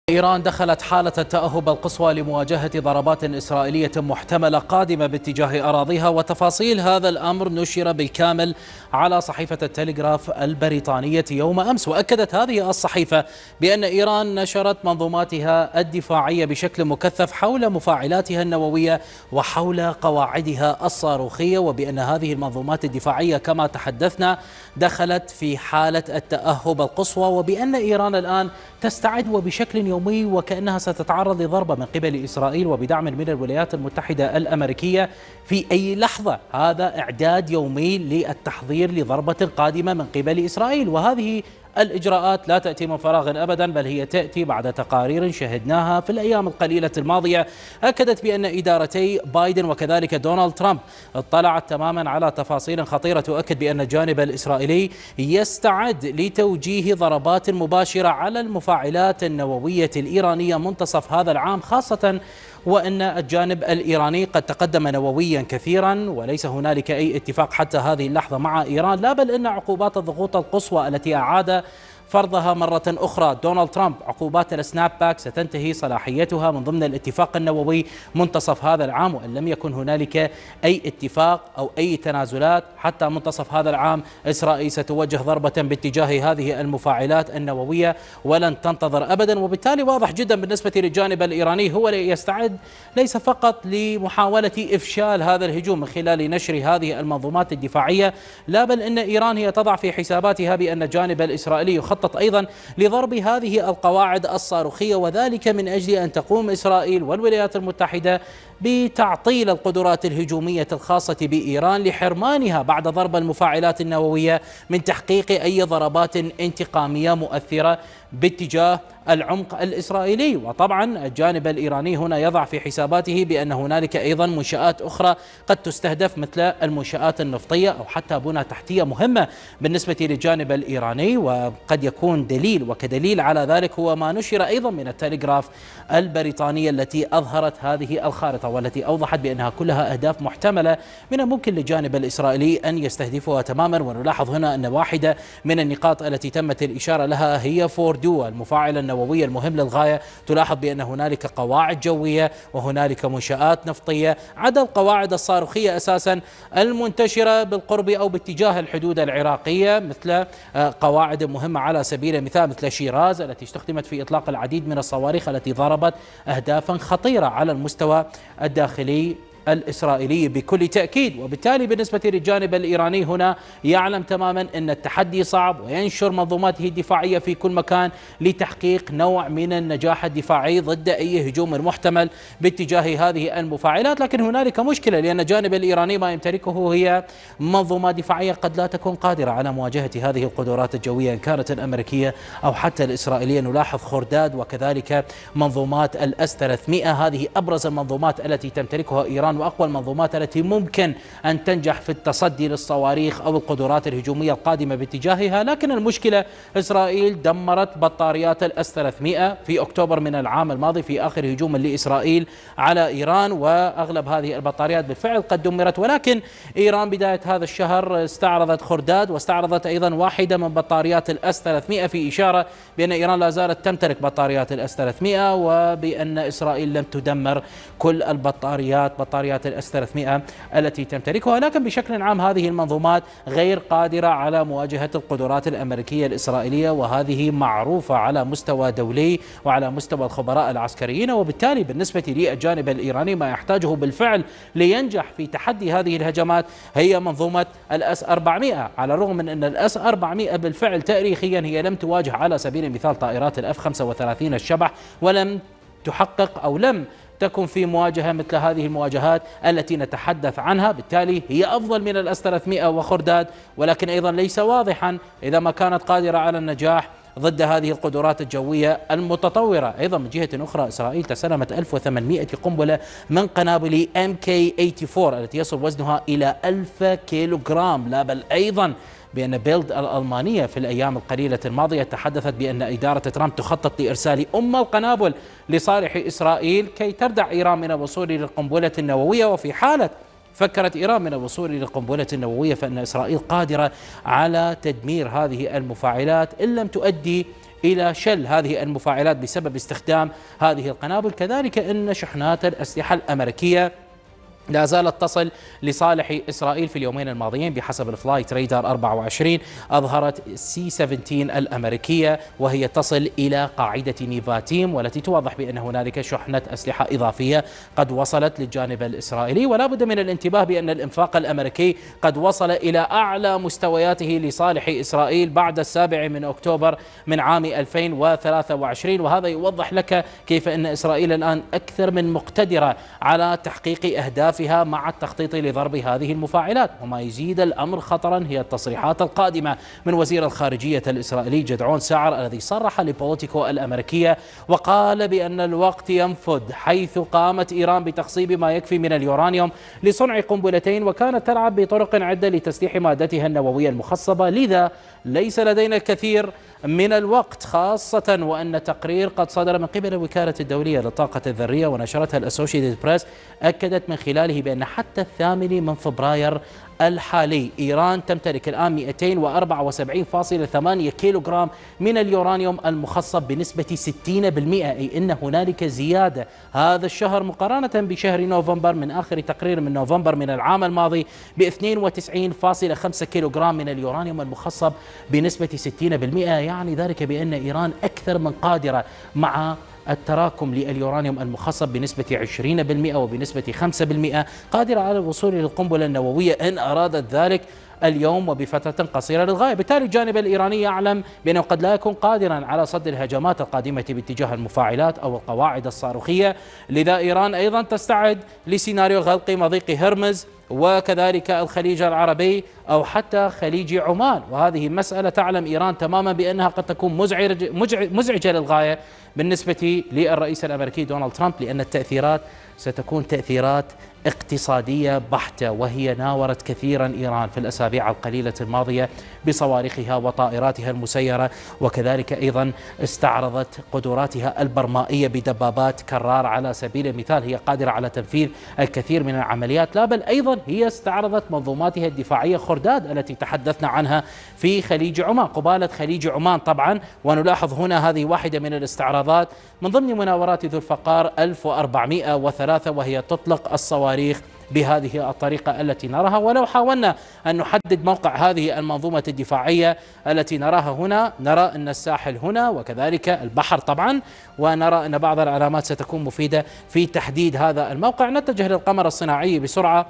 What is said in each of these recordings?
إيران دخلت حالة التأهب القصوى لمواجهة ضربات إسرائيلية محتملة قادمة باتجاه أراضيها، وتفاصيل هذا الأمر نشر بالكامل على صحيفة التلغراف البريطانية يوم أمس. وأكدت هذه الصحيفة بأن إيران نشرت منظوماتها الدفاعية بشكل مكثف حول مفاعلاتها النووية وحول قواعدها الصاروخية، وبأن هذه المنظومات الدفاعية كما تحدثنا دخلت في حالة التأهب القصوى، وبأن إيران الآن تستعد وبشكل يومي وكأنها ستتعرض لضربة من قبل إسرائيل وبدعم من الولايات المتحدة الأمريكية في أي لحظة. هذا إعداد يومي للتحضير لضربة قادمة من قبل إسرائيل، وهذه الإجراءات لا تأتي من فراغ أبدا، بل هي تأتي بعد تقارير شهدناها في الأيام القليلة الماضية أكدت بأن إدارتي بايدن وكذلك دونالد ترامب اطلعت تماما على تفاصيل خطيرة تؤكد بأن الجانب الإسرائيلي يستعد لتوجيه ضربات مباشرة على المفاعلات النووية الإيرانية منتصف هذا العام، خاصة وأن الجانب الإيراني قد تقدم نوويا كثيرا وليس هنالك أي اتفاق حتى هذه اللحظة مع إيران، لا بل أن عقوبات الضغوط القصوى التي أعاد فرضها مرة أخرى دونالد ترامب، عقوبات السناب باك ستنتهي صلاحيتها من ضمن الاتفاق النووي منتصف هذا العام، وأن لم يكن هنالك أي اتفاق أو أي تنازلات حتى منتصف هذا العام إسرائيل ستوجه ضربة باتجاه هذه المفاعلات النووية ولن تنتظر أبدا. وبالتالي واضح جدا بالنسبة للجانب الإيراني هو يستعد ليس فقط لمحاولة إفشال هذا الهجوم من خلال نشر هذه المنظومات الدفاعية، لا بل أن إيران هي تضع في حساباتها بأن الجانب الإسرائيلي يخطط أيضا لضرب هذه القواعد الصاروخية، وذلك من أجل أن تقوم إسرائيل والولايات المتحدة بتعطيل القدرات الهجومية الخاصة بإيران لحرمانها بعد ضرب المفاعلات النووية من تحقيق أي ضربات انتقامية مؤثرة باتجاه العمق الإسرائيلي. وطبعا الجانب الإيراني هنا يضع في حساباته بأن هنالك أيضا منشآت أخرى قد تستهدف مثل المنشآت النفطية أو حتى بنى تحتية مهمة بالنسبة للجانب الإيراني، وقد يكون دليل وكدليل على ذلك هو ما نشر أيضا من التلغراف البريطانية التي أظهرت هذه الخارطة والتي أوضحت بأنها كلها أهداف محتملة من الممكن للجانب الإسرائيلي أن يستهدفها تماما. ونلاحظ هنا أن واحدة من النقاط التي تمت الإشارة لها هي فوردو المفاعل النووي المهم للغاية. تلاحظ بأن هنالك قواعد جوية وهنالك منشآت نفطية عدا القواعد الصاروخية أساسا المنتشرة بالقرب أو باتجاه الحدود العراقية، مثل قواعد مهمة على سبيل المثال مثل شيراز التي استخدمت في إطلاق العديد من الصواريخ التي ضربت أهدافا خطيرة على المستوى الداخلي الإسرائيلي بكل تأكيد. وبالتالي بالنسبة للجانب الإيراني هنا يعلم تماما أن التحدي صعب وينشر منظوماته الدفاعية في كل مكان لتحقيق نوع من النجاح الدفاعي ضد أي هجوم محتمل باتجاه هذه المفاعلات. لكن هنالك مشكلة لأن الجانب الإيراني ما يمتلكه هي منظومة دفاعية قد لا تكون قادرة على مواجهة هذه القدرات الجوية إن كانت الأمريكية أو حتى الإسرائيلية. نلاحظ خرداد وكذلك منظومات الأس 300، هذه أبرز المنظومات التي تمتلكها إيران وأقوى المنظومات التي ممكن أن تنجح في التصدي للصواريخ أو القدرات الهجومية القادمة باتجاهها. لكن المشكلة إسرائيل دمرت بطاريات الأس 300 في أكتوبر من العام الماضي في آخر هجوم لإسرائيل على إيران، وأغلب هذه البطاريات بالفعل قد دمرت. ولكن إيران بداية هذا الشهر استعرضت خرداد واستعرضت أيضا واحدة من بطاريات الأس 300 في إشارة بأن إيران لا زالت تمتلك بطاريات الأس 300 وبأن إسرائيل لم تدمر كل بطاريات الأس 300 التي تمتلكها. لكن بشكل عام هذه المنظومات غير قادرة على مواجهة القدرات الأمريكية الإسرائيلية، وهذه معروفة على مستوى دولي وعلى مستوى الخبراء العسكريين. وبالتالي بالنسبة للجانب الإيراني ما يحتاجه بالفعل لينجح في تحدي هذه الهجمات هي منظومة الأس 400، على الرغم من أن الأس 400 بالفعل تاريخيا هي لم تواجه على سبيل المثال طائرات الأف 35 الشبح، ولم تحقق أو لم تكن في مواجهة مثل هذه المواجهات التي نتحدث عنها. بالتالي هي أفضل من الأس 300 وخرداد، ولكن أيضا ليس واضحا إذا ما كانت قادرة على النجاح ضد هذه القدرات الجوية المتطورة. أيضا من جهة أخرى إسرائيل تسلمت 1800 قنبلة من قنابل MK-84 التي يصل وزنها إلى 1000 كيلوغرام، لا بل أيضا بأن بيلد الألمانية في الأيام القليلة الماضية تحدثت بأن إدارة ترامب تخطط لإرسال القنابل لصالح إسرائيل كي تردع إيران من الوصول للقنبلة النووية، وفي حالة فكرت إيران من الوصول إلى قنبلة نووية فإن إسرائيل قادرة على تدمير هذه المفاعلات إن لم تؤدي إلى شل هذه المفاعلات بسبب استخدام هذه القنابل. كذلك أن شحنات الأسلحة الأمريكية لا زالت تصل لصالح إسرائيل. في اليومين الماضيين بحسب الفلايت ريدار 24 أظهرت سي 17 الأمريكية وهي تصل إلى قاعدة نيفاتيم، والتي توضح بأن هنالك شحنة أسلحة إضافية قد وصلت للجانب الإسرائيلي. ولا بد من الانتباه بأن الإنفاق الأمريكي قد وصل إلى أعلى مستوياته لصالح إسرائيل بعد 7 أكتوبر من عام 2023، وهذا يوضح لك كيف أن إسرائيل الآن أكثر من مقتدرة على تحقيق أهدافها مع التخطيط لضرب هذه المفاعلات. وما يزيد الأمر خطرا هي التصريحات القادمة من وزير الخارجية الإسرائيلي جدعون ساعر، الذي صرح لبوليتيكو الأمريكية وقال بأن الوقت ينفد، حيث قامت إيران بتخصيب ما يكفي من اليورانيوم لصنع قنبلتين، وكانت تلعب بطرق عدة لتسليح مادتها النووية المخصبة، لذا ليس لدينا الكثير من الوقت، خاصة وأن تقرير قد صدر من قبل الوكالة الدولية للطاقة الذرية ونشرتها الأسوشيتد بريس أكدت من خلاله بأن حتى 8 فبراير الحالي إيران تمتلك الآن 274.8 كيلوغرام من اليورانيوم المخصب بنسبة 60%، أي أن هنالك زيادة هذا الشهر مقارنة بشهر نوفمبر من آخر تقرير من نوفمبر من العام الماضي ب 92.5 كيلوغرام من اليورانيوم المخصب بنسبة 60%. يعني ذلك بأن إيران أكثر من قادرة مع التراكم لليورانيوم المخصب بنسبة 20% وبنسبة 5% قادرة على الوصول للقنبلة النووية إن أرادت ذلك اليوم وبفترة قصيرة للغاية. بالتالي الجانب الإيراني يعلم بأنه قد لا يكون قادرا على صد الهجمات القادمة باتجاه المفاعلات أو القواعد الصاروخية، لذا إيران أيضا تستعد لسيناريو غلق مضيق هرمز وكذلك الخليج العربي أو حتى خليج عمان. وهذه مسألة تعلم إيران تماما بأنها قد تكون مزعجة للغاية بالنسبة للرئيس الأمريكي دونالد ترامب، لأن التأثيرات ستكون تأثيرات اقتصادية بحتة، وهي ناورت كثيرا إيران في الأسابيع القليلة الماضية بصواريخها وطائراتها المسيرة، وكذلك أيضا استعرضت قدراتها البرمائية بدبابات كرار على سبيل المثال، هي قادرة على تنفيذ الكثير من العمليات. لا بل أيضا هي استعرضت منظوماتها الدفاعية خرداد التي تحدثنا عنها في خليج عمان، قبالة خليج عمان طبعا. ونلاحظ هنا هذه واحدة من الاستعراضات من ضمن مناورات ذو الفقار 1403، وهي تطلق الصواريخ بهذه الطريقة التي نراها. ولو حاولنا أن نحدد موقع هذه المنظومة الدفاعية التي نراها هنا، نرى أن الساحل هنا وكذلك البحر طبعا، ونرى أن بعض العلامات ستكون مفيدة في تحديد هذا الموقع. نتجه للقمر الصناعي بسرعة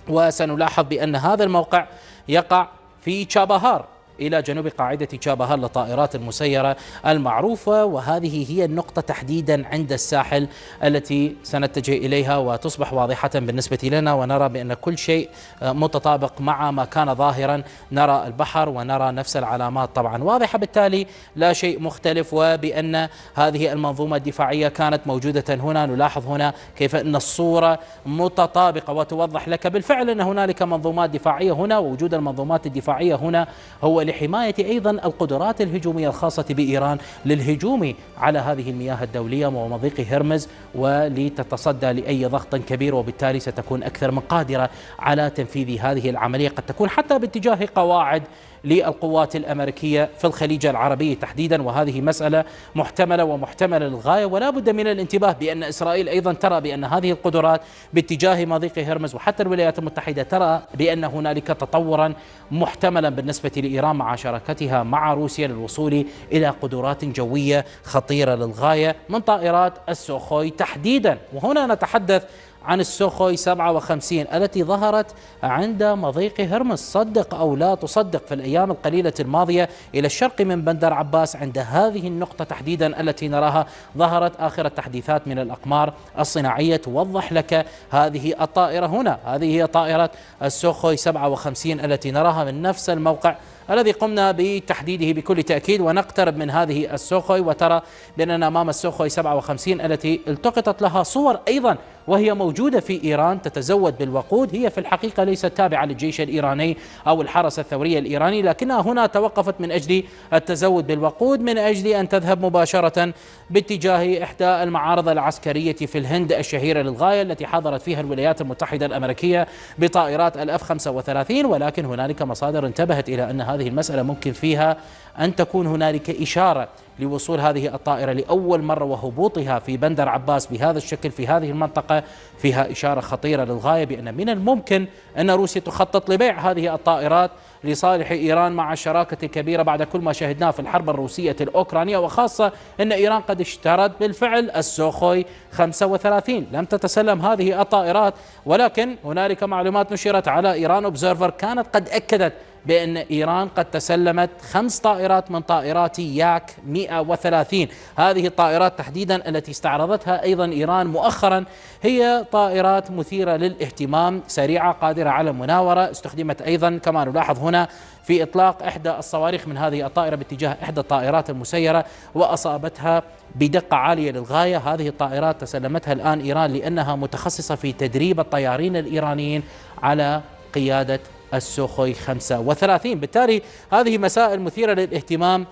وسنلاحظ بأن هذا الموقع يقع في تشابهار إلى جنوب قاعدة تشابهار للطائرات المسيرة المعروفة، وهذه هي النقطة تحديدا عند الساحل التي سنتجه إليها وتصبح واضحة بالنسبة لنا، ونرى بأن كل شيء متطابق مع ما كان ظاهرا. نرى البحر ونرى نفس العلامات طبعا واضحة، بالتالي لا شيء مختلف، وبأن هذه المنظومة الدفاعية كانت موجودة هنا. نلاحظ هنا كيف أن الصورة متطابقة وتوضح لك بالفعل أن هنالك منظومات دفاعية هنا، ووجود المنظومات الدفاعية هنا هو لحماية أيضا القدرات الهجومية الخاصة بإيران للهجوم على هذه المياه الدولية ومضيق هرمز، ولتتصدى لأي ضغط كبير، وبالتالي ستكون أكثر من قادرة على تنفيذ هذه العملية، قد تكون حتى باتجاه قواعد للقوات الأمريكية في الخليج العربي تحديدا. وهذه مسألة محتملة ومحتملة للغاية، ولا بد من الانتباه بأن إسرائيل أيضا ترى بأن هذه القدرات باتجاه مضيق هرمز، وحتى الولايات المتحدة ترى بأن هنالك تطورا محتملا بالنسبة لإيران مع شراكتها مع روسيا للوصول إلى قدرات جوية خطيرة للغاية من طائرات السوخوي تحديدا. وهنا نتحدث عن السوخوي 57 التي ظهرت عند مضيق هرمز، صدق أو لا تصدق، في الأيام القليلة الماضية إلى الشرق من بندر عباس عند هذه النقطة تحديدا التي نراها ظهرت آخر التحديثات من الأقمار الصناعية توضح لك هذه الطائرة هنا. هذه هي طائرة السوخوي 57 التي نراها من نفس الموقع الذي قمنا بتحديده بكل تأكيد، ونقترب من هذه السوخوي. وترى بأننا أمام السوخوي 57 التي التقطت لها صور أيضا وهي موجودة في إيران تتزود بالوقود. هي في الحقيقة ليست تابعة للجيش الإيراني أو الحرس الثوري الإيراني، لكنها هنا توقفت من أجل التزود بالوقود، من أجل أن تذهب مباشرة باتجاه إحدى المعارض العسكرية في الهند الشهيرة للغاية التي حضرت فيها الولايات المتحدة الأمريكية بطائرات الأف 35. ولكن هنالك مصادر انتبهت إلى أن هذه المسألة ممكن فيها أن تكون هنالك إشارة لوصول هذه الطائرة لأول مرة وهبوطها في بندر عباس بهذا الشكل في هذه المنطقة، فيها إشارة خطيرة للغاية بأن من الممكن أن روسيا تخطط لبيع هذه الطائرات لصالح إيران مع الشراكة الكبيرة بعد كل ما شاهدناه في الحرب الروسية الأوكرانية، وخاصة أن إيران قد اشترت بالفعل السوخوي 35. لم تتسلم هذه الطائرات، ولكن هنالك معلومات نشرت على إيران أوبزرفر كانت قد أكدت بأن إيران قد تسلمت 5 طائرات من طائرات ياك 130. هذه الطائرات تحديدا التي استعرضتها أيضا إيران مؤخرا هي طائرات مثيرة للاهتمام، سريعة، قادرة على المناورة. استخدمت أيضا كما نلاحظ هنا في إطلاق إحدى الصواريخ من هذه الطائرة باتجاه إحدى الطائرات المسيرة وأصابتها بدقة عالية للغاية. هذه الطائرات تسلمتها الآن إيران لأنها متخصصة في تدريب الطيارين الإيرانيين على قيادة السوخوي 35. بالتالي هذه مسائل مثيرة للاهتمام،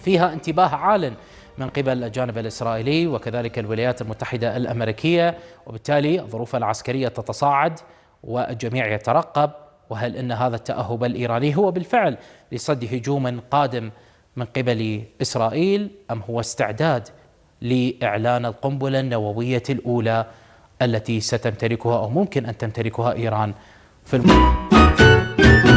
فيها انتباه عال من قبل الجانب الإسرائيلي وكذلك الولايات المتحدة الأمريكية، وبالتالي الظروف العسكرية تتصاعد والجميع يترقب. وهل أن هذا التأهب الإيراني هو بالفعل لصد هجوم قادم من قبل إسرائيل، أم هو استعداد لإعلان القنبلة النووية الأولى التي ستمتلكها أو ممكن أن تمتلكها إيران في المستقبل؟